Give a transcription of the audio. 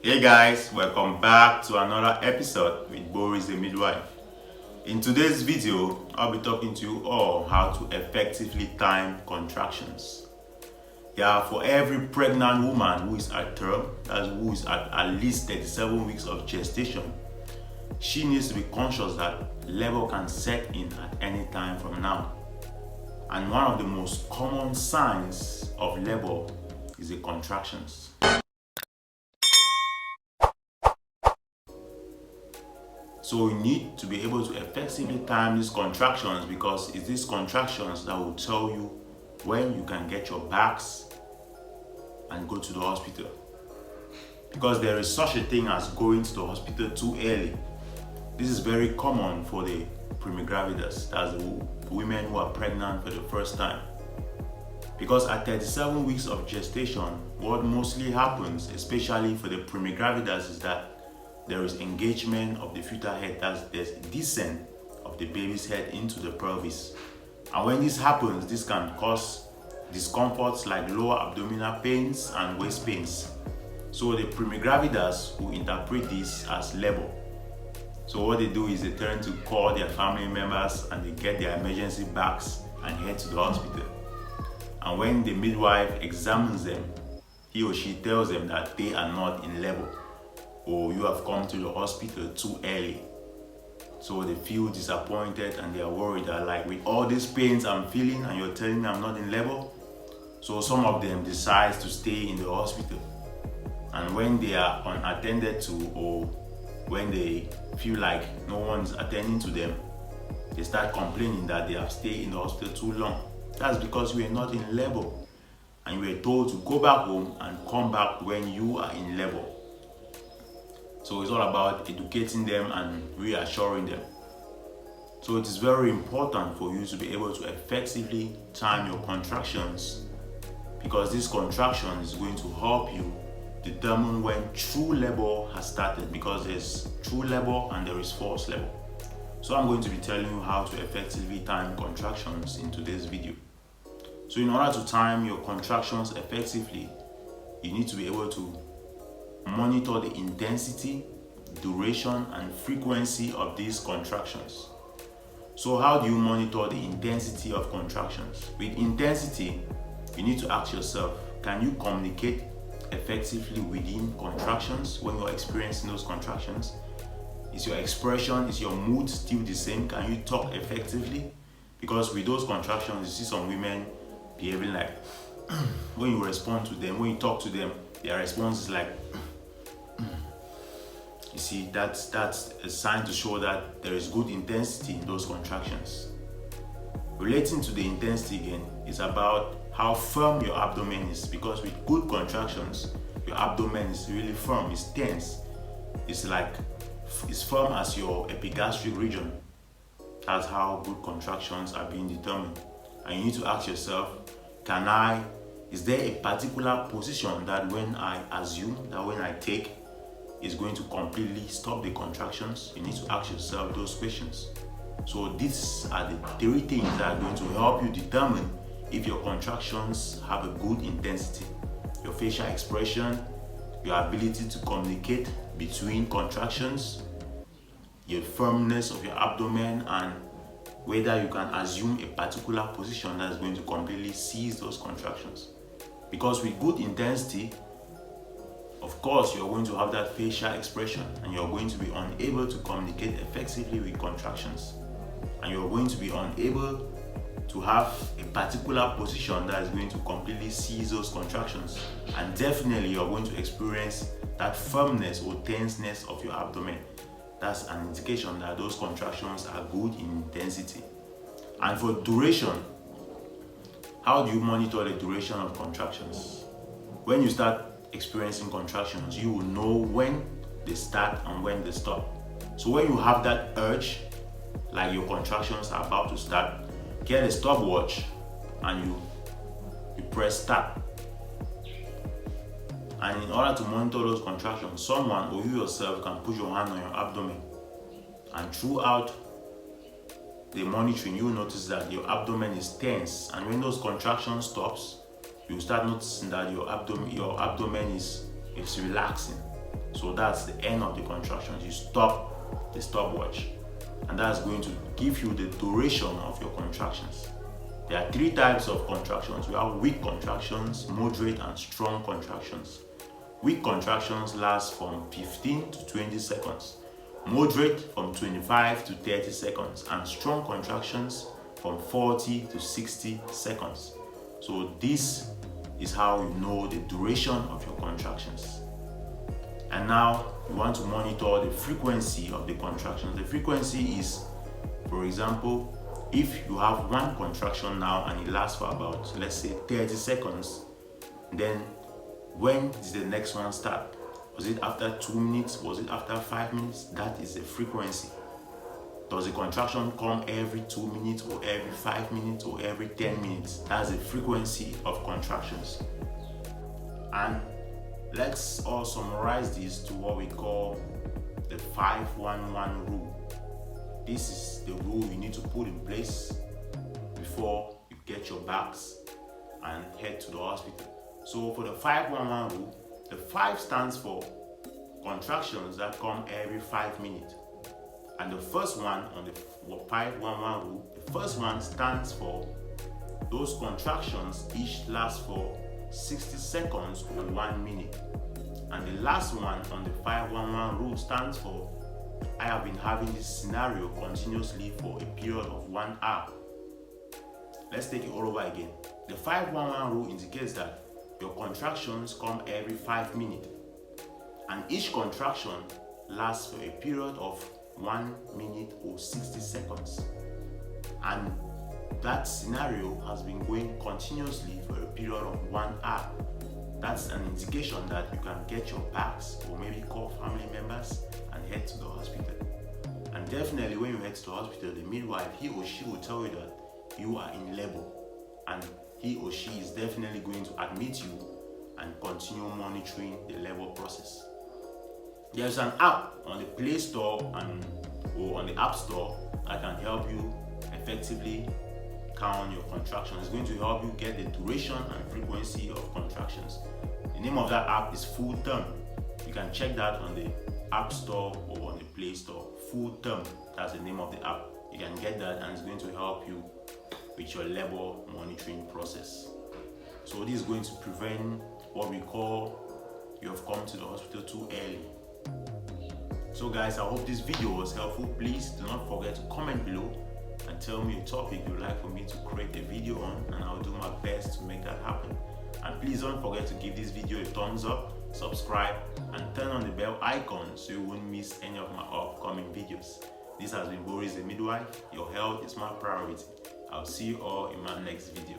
Hey guys, welcome back to another episode with Boris the Midwife. In today's video, I'll be talking to you all how to effectively time contractions. Yeah, for every pregnant woman who is at term, that's who is at least 37 weeks of gestation, she needs to be conscious that labor can set in at any time from now. And one of the most common signs of labor is the contractions. So you need to be able to effectively time these contractions, because it's these contractions that will tell you when you can get your bags and go to the hospital. Because there is such a thing as going to the hospital too early. This is very common for the primigravidas, that's the women who are pregnant for the first time. Because at 37 weeks of gestation, what mostly happens, especially for the primigravidas, is that there is engagement of the fetal head, there's descent of the baby's head into the pelvis. And when this happens, this can cause discomforts like lower abdominal pains and waist pains. So the primigravidas will interpret this as labor. So what they do is they turn to call their family members and they get their emergency bags and head to the hospital. And when the midwife examines them, he or she tells them that they are not in labor, or you have come to the hospital too early. So they feel disappointed and they are worried that, like, with all these pains I'm feeling and you're telling me I'm not in labor. So some of them decide to stay in the hospital. And when they are unattended to, or when they feel like no one's attending to them, they start complaining that they have stayed in the hospital too long. That's because you are not in labor and you were told to go back home and come back when you are in labor. So it's all about educating them and reassuring them. So it is very important for you to be able to effectively time your contractions, because this contraction is going to help you determine when true labor has started, because there's true labor and there is false labor. So I'm going to be telling you how to effectively time contractions in today's video. So in order to time your contractions effectively, you need to be able to monitor the intensity, duration, and frequency of these contractions. So how do you monitor the intensity of contractions? With intensity, you need to ask yourself, can you communicate effectively within contractions when you're experiencing those contractions? Is your expression, is your mood still the same? Can you talk effectively? Because with those contractions, you see some women behaving like, when you respond to them, when you talk to them, their response is like, you see, that's a sign to show that there is good intensity in those contractions. Relating to the intensity again is about how firm your abdomen is, because with good contractions, your abdomen is really firm, it's tense. It's firm as your epigastric region. That's how good contractions are being determined. And you need to ask yourself, is there a particular position that when I assume, that when I take, is going to completely stop the contractions? You need to ask yourself those questions. So these are the three things that are going to help you determine if your contractions have a good intensity: your facial expression, your ability to communicate between contractions, your firmness of your abdomen, and whether you can assume a particular position that is going to completely cease those contractions. Because with good intensity, of course, you're going to have that facial expression and you're going to be unable to communicate effectively with contractions. And you're going to be unable to have a particular position that is going to completely cease those contractions. And definitely you're going to experience that firmness or tenseness of your abdomen. That's an indication that those contractions are good in intensity. And for duration, how do you monitor the duration of contractions? When you start experiencing contractions, you will know when they start and when they stop. So when you have that urge, like your contractions are about to start, get a stopwatch and you press start. And in order to monitor those contractions, someone or you yourself can put your hand on your abdomen, and throughout the monitoring, you'll notice that your abdomen is tense, and when those contractions stops, you start noticing that your abdomen is relaxing. So that's the end of the contractions. You stop the stopwatch, and that's going to give you the duration of your contractions. There are 3 types of contractions. We have weak contractions, moderate, and strong contractions. Weak contractions last from 15 to 20 seconds, moderate from 25 to 30 seconds, and strong contractions from 40 to 60 seconds. So this is how you know the duration of your contractions. And now you want to monitor the frequency of the contractions. The frequency is, for example, if you have 1 contraction now and it lasts for about, let's say, 30 seconds, then when does the next one start? Was it after 2 minutes? Was it after 5 minutes? That is the frequency. Does the contraction come every 2 minutes or every 5 minutes or every 10 minutes? That's the frequency of contractions. And let's all summarize this to what we call the 5-1-1 rule. This is the rule you need to put in place before you get your bags and head to the hospital. So for the 5-1-1 rule, the 5 stands for contractions that come every 5 minutes. And the first one on the 5-1-1 rule, the first one stands for those contractions each last for 60 seconds or 1 minute. And the last one on the 5-1-1 rule stands for I have been having this scenario continuously for a period of 1 hour. Let's take it all over again. The 5-1-1 rule indicates that your contractions come every 5 minutes, and each contraction lasts for a period of 1 minute or 60 seconds. And that scenario has been going continuously for a period of 1 hour. That's an indication that you can get your bags or maybe call family members and head to the hospital. And definitely when you head to the hospital, the midwife, he or she will tell you that you are in labor, and he or she is definitely going to admit you and continue monitoring the labor process. There's an app on the Play Store or on the App Store that can help you effectively count your contractions. It's going to help you get the duration and frequency of contractions. The name of that app is Full Term. You can check that on the App Store or on the Play Store. Full Term, that's the name of the app. You can get that, and it's going to help you with your labor monitoring process. So this is going to prevent what we call you have come to the hospital too early. So guys, I hope this video was helpful. Please do not forget to comment below and tell me a topic you'd like for me to create a video on, and I'll do my best to make that happen. And please don't forget to give this video a thumbs up, subscribe, and turn on the bell icon so you won't miss any of my upcoming videos. This has been Boris the Midwife. Your health is my priority. I'll see you all in my next video.